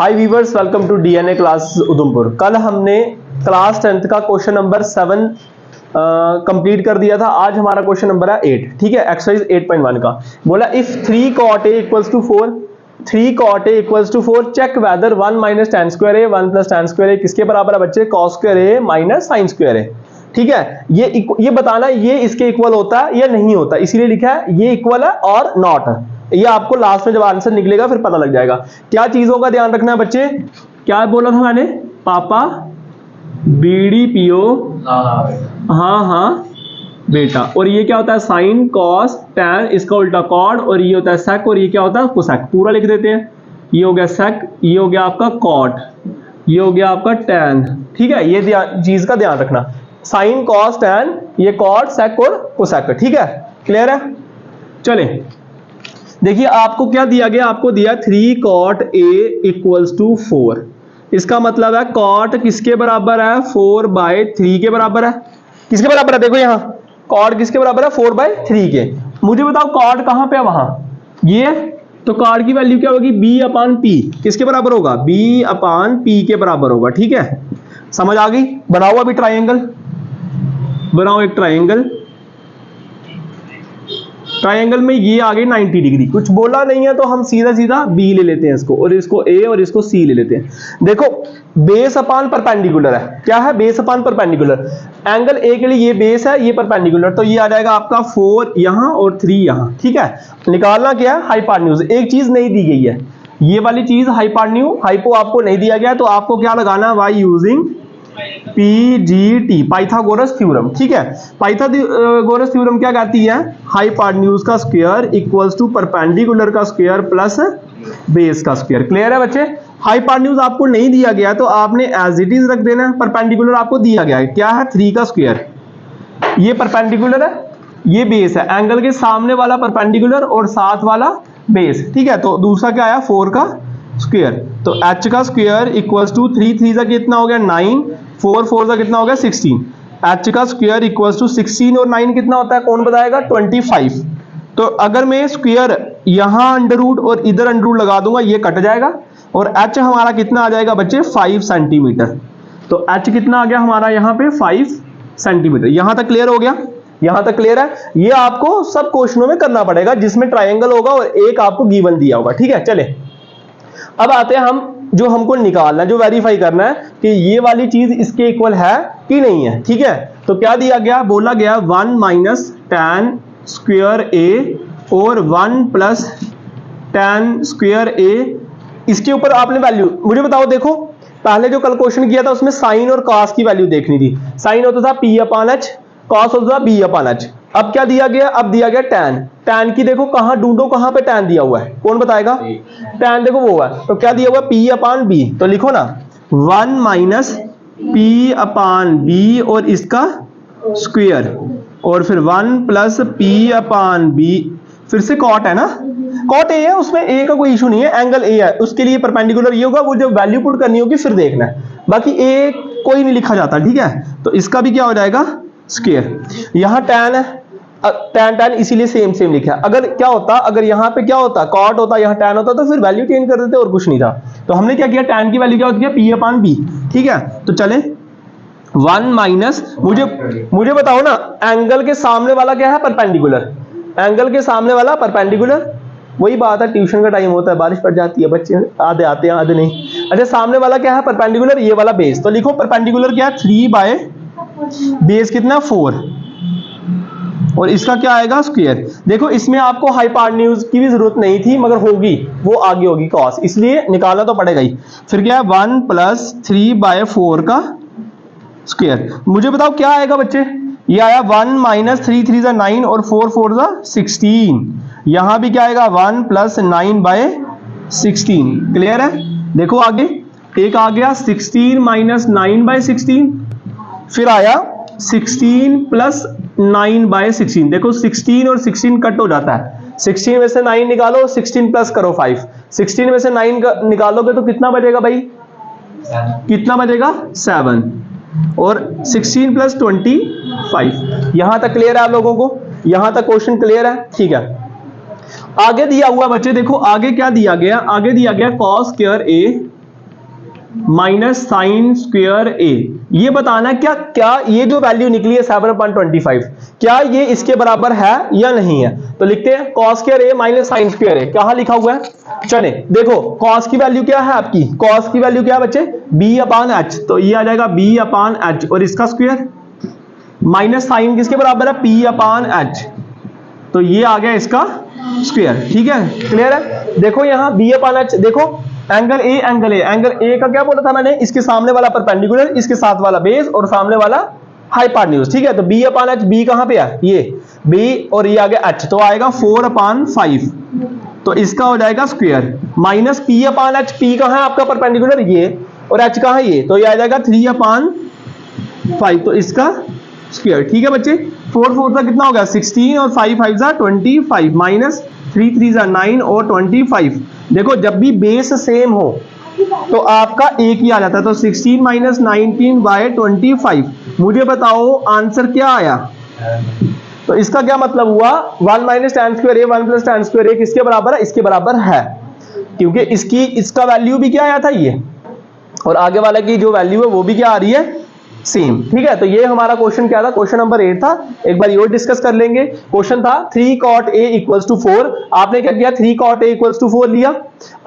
Hi viewers, welcome to DNA class Udhampur. कल हमने class 10th का क्वेश्चन नंबर 7 कंप्लीट कर दिया था। आज हमारा क्वेश्चन नंबर है 8। ठीक है, एक्सरसाइज 8.1 का। बोला if 3 cot a equals to 4, 3 cot a equals to 4, check whether 1 minus tan square a 1 plus tan square a किसके बराबर है बच्चे? cos square a minus sin square a। ठीक है, ये बताना ये इसके इक्वल होता है या नहीं होता, इसीलिए लिखा है ये इक्वल है और नॉट है। ये आपको लास्ट में जब आंसर निकलेगा फिर पता लग जाएगा। क्या चीजों का ध्यान रखना है बच्चे? क्या बोला था मैंने? पापा बीड़ी पियो, हाँ बेटा। और ये क्या होता है? साइन, कॉस, टैन, इसका उल्टा कॉड, और ये होता है सेक, और ये क्या होता है? कोसेक। पूरा लिख देते हैं। ये हो गया सेक, ये हो गया आपका कॉट, ये हो गया आपका टैन। ठीक है, ये चीज का ध्यान रखना। साइन, कॉस, टैन, ये कॉट, सेक और कोसेक। ठीक है, क्लियर है? चले देखिए, आपको क्या दिया गया? आपको दिया 3 cot a इक्वल्स टू 4। इसका मतलब है cot किसके बराबर है? 4/3 के बराबर है। किसके बराबर है? देखो यहां cot किसके बराबर है? 4/3 के। मुझे बताओ cot कहां पे है? वहां ये। तो cot की वैल्यू क्या होगी? b/p। किसके बराबर होगा? b/p के बराबर होगा। ठीक है, समझ आ गई? बनाओ अभी ट्राइंगल, बनाओ एक ट्राइंगल। ट्रायंगल में ये आ गई 90 डिग्री। कुछ बोला नहीं है तो हम सीधा सीधा बी ले लेते हैं इसको, और इसको ए और इसको सी ले लेते हैं। देखो बेस अपान परपेंडिकुलर है। क्या है? Base upon perpendicular. Angle A के लिए ये बेस है, ये परपेंडिकुलर, तो ये आ जाएगा आपका 4 यहां और 3 यहां। ठीक है, निकालना क्या है? हाइपोटेन्यूज। एक चीज नहीं दी गई है, ये वाली चीज हाइपो आपको नहीं दिया गया, तो आपको क्या लगाना है? Why using PGT, Pythagoras theorem. ठीक है, पाइथागोरस थ्योरम क्या कहती है? हाइपोटेन्यूज का स्क्वायर इक्वल्स टू परपेंडिकुलर का स्क्वायर प्लस बेस का स्क्वायर। क्लियर है बच्चे? हाइपोटेन्यूज आपको नहीं दिया गया तो आपने एज इट इज रख देना है। परपेंडिकुलर आपको दिया गया है, क्या है? 3 का स्क्वायर। ये परपेंडिकुलर है, ये बेस है। एंगल के सामने वाला परपेंडिकुलर और साथ वाला बेस। ठीक है, तो दूसरा क्या आया? 4 का स्क्वायर। तो h का स्क्वायर इक्वल्स टू 3 का कितना हो गया? 9, 4 का कितना हो गया? 16। h का स्क्वायर इक्वल्स टू 16 और 9 कितना होता है? कौन बताएगा? 25। तो अगर मैं स्क्वायर यहां अंडर रूट और इधर अंडर रूट लगा दूंगा, ये कट जाएगा, और h हमारा कितना आ जाएगा बच्चे? 5 सेंटीमीटर। तो h कितना आ गया हमारा यहाँ पे? 5 सेंटीमीटर। यहां तक क्लियर हो गया? यहां तक क्लियर है? ये आपको सब क्वेश्चनों में करना पड़ेगा जिसमें ट्राइंगल होगा और एक आपको गिवन दिया होगा। ठीक है, चले अब आते हैं हम जो हमको निकालना है, जो वेरीफाई करना है कि ये वाली चीज इसके इक्वल है कि नहीं है। ठीक है, तो क्या दिया गया? बोला गया 1 माइनस tan स्क्वायर a और 1 प्लस tan स्क्वायर a। इसके ऊपर आपने वैल्यू मुझे बताओ। देखो पहले जो कल क्वेश्चन किया था उसमें साइन और कॉस की वैल्यू देखनी थी। साइन होता था p/h, कॉस होता था b/h। अब क्या दिया गया? अब दिया गया tan। tan की देखो कहां ढूंढो, कहां पे tan दिया हुआ है? कौन बताएगा? tan देखो वो है, तो क्या दिया हुआ है? p/b। तो लिखो ना 1 माइनस p/b और इसका स्क्वायर, और फिर 1 प्लस p/b। फिर से कॉट है ना, कॉट ए है, उसमें ए का कोई इशू नहीं है, एंगल ए है, उसके लिए परपेंडिकुलर ये होगा। वो जब वैल्यू पुट करनी होगी फिर देखना है, बाकी ए कोई नहीं लिखा जाता। ठीक है, तो इसका भी क्या हो जाएगा? स्क्वायर। यहां tan है, tan इसीलिए सेम लिखा। अगर क्या होता, अगर यहां पे क्या होता? कॉट होता, यहां tan होता, तो फिर वैल्यू चेंज कर देते और कुछ नहीं था। तो हमने क्या किया? tan की वैल्यू क्या होती है? p/b। ठीक है, तो चले 1 माइनस, मुझे बताओ ना, एंगल के सामने वाला क्या है? परपेंडिकुलर। एंगल के सामने वाला परपेंडिकुलर। वही बात है, ट्यूशन का टाइम होता है, बारिश पड़ जाती है, बच्चे आधे आते हैं आधे नहीं। अच्छा, सामने वाला क्या है? परपेंडिकुलर, ये वाला बेस। तो लिखो परपेंडिकुलर क्या है? 3 बेस कितना? 4, और इसका क्या आएगा? स्क्वायर। देखो इसमें आपको हाइपोटेन्यूज की भी जरूरत नहीं थी, मगर होगी, वो आगे होगी कॉस, इसलिए निकालना तो पड़ेगा ही। फिर क्या है? 1 प्लस 3/4 का स्क्वायर। मुझे बताओ क्या आएगा बच्चे? ये आया 1 माइनस 3 × 9 और 4 16। यहां भी क्या आएगा? 1 प्लस 9/16। क्लियर है? देखो आगे एक आ गया 16 माइनस 9/16, फिर आया 16 प्लस 9/16। देखो 16 और 16 कट हो जाता है, 16 में से 9 निकालो, 16 प्लस करो 5, 16 में से 9 निकालोगे तो कितना बचेगा भाई? कितना बचेगा? 7, और 16 प्लस 25। यहां तक क्लियर है आप लोगों को? यहां तक क्वेश्चन क्लियर है? ठीक है, आगे दिया हुआ बच्चे देखो आगे क्या दिया गया? आगे दिया गया cos square a minus sine square a. ये बताना क्या क्या ये जो वैल्यू निकली है 7/25 क्या ये इसके बराबर है या नहीं है। तो लिखते हैं कॉस स्क्वायर ए माइनस साइन स्क्वायर ए, कहां लिखा हुआ है, चले देखो कॉस की वैल्यू क्या है आपकी, कॉस की वैल्यू क्या है बच्चे, b/h, तो ये आ जाएगा b/h और इसका स्क्वायर, माइनस साइन किसके बराबर है p/h, तो ये आ गया इसका स्क्वायर। ठीक है, क्लियर है। देखो यहां b/h, देखो एंगल ए, एंगल ए का क्या बोला था मैंने, इसके सामने वाला परपेंडिकुलर, इसके साथ वाला बेस और सामने वाला हाइपोटेन्यूज। ठीक है, तो b/h, b कहां पे है, ये b और ये आ गया h, तो आएगा 4/5, तो इसका हो जाएगा स्क्वायर, माइनस p/h, p कहां है आपका परपेंडिकुलर, ये, और h कहां है ये, तो ये आ जाएगा 3/5, तो इसका स्क्वायर। ठीक है बच्चे, 4 4 का कितना हो गया 16 और 5 5 जा 25, माइनस 3 3 जा 9 और 25। देखो जब भी बेस सेम हो तो आपका एक ही आ जाता है, तो 16 माइनस 19/25। मुझे बताओ आंसर क्या आया, तो इसका क्या मतलब हुआ 1 माइनस tan स्क्वायर ए 1 प्लस tan स्क्वायर ए किसके बराबर है, इसके बराबर है, क्योंकि इसका वैल्यू भी क्या आया था ये, और आगे वाला की जो वैल्यू है वो भी क्या आ रही है, सेम। ठीक है, तो ये हमारा क्वेश्चन क्या था, क्वेश्चन नंबर 8 था। एक बार और डिस्कस कर लेंगे। क्वेश्चन था 3 cot a इक्वल्स टू 4, आपने क्या किया 3 cot a इक्वल्स टू 4 लिया,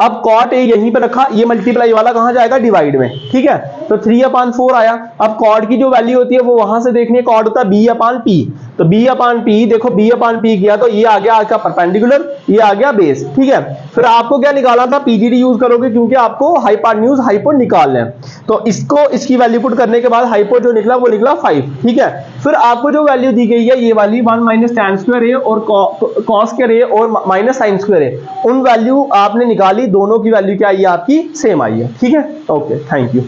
अब cot a यहीं पे रखा, ये मल्टीप्लाई वाला कहां जाएगा, डिवाइड में। ठीक है, तो 3/4 आया। अब cot की जो वैल्यू होती है वो वहां से देखनी है, cot होता है b/p, तो b/p, देखो b/p किया तो ये आ गया आपका परपेंडिकुलर, ये आ गया बेस। ठीक है, फिर आपको क्या निकालना था, पीजीडी यूज करोगे क्योंकि आपको हाइपोटेन्यूज हाइपो निकालना है, तो इसको इसकी वैल्यू पुट करने के बाद हाइपो जो निकला वो निकला 5। ठीक है, फिर आपको जो वैल्यू दी गई है ये वाली 1 माइनस tan स्क्वायर ए और cos स्क्वायर ए और माइनस sin स्क्वायर ए, उन वैल्यू आपने निकाली, दोनों की वैल्यू क्या आई है आपकी, सेम आई है। ठीक है, ओके, थैंक यू।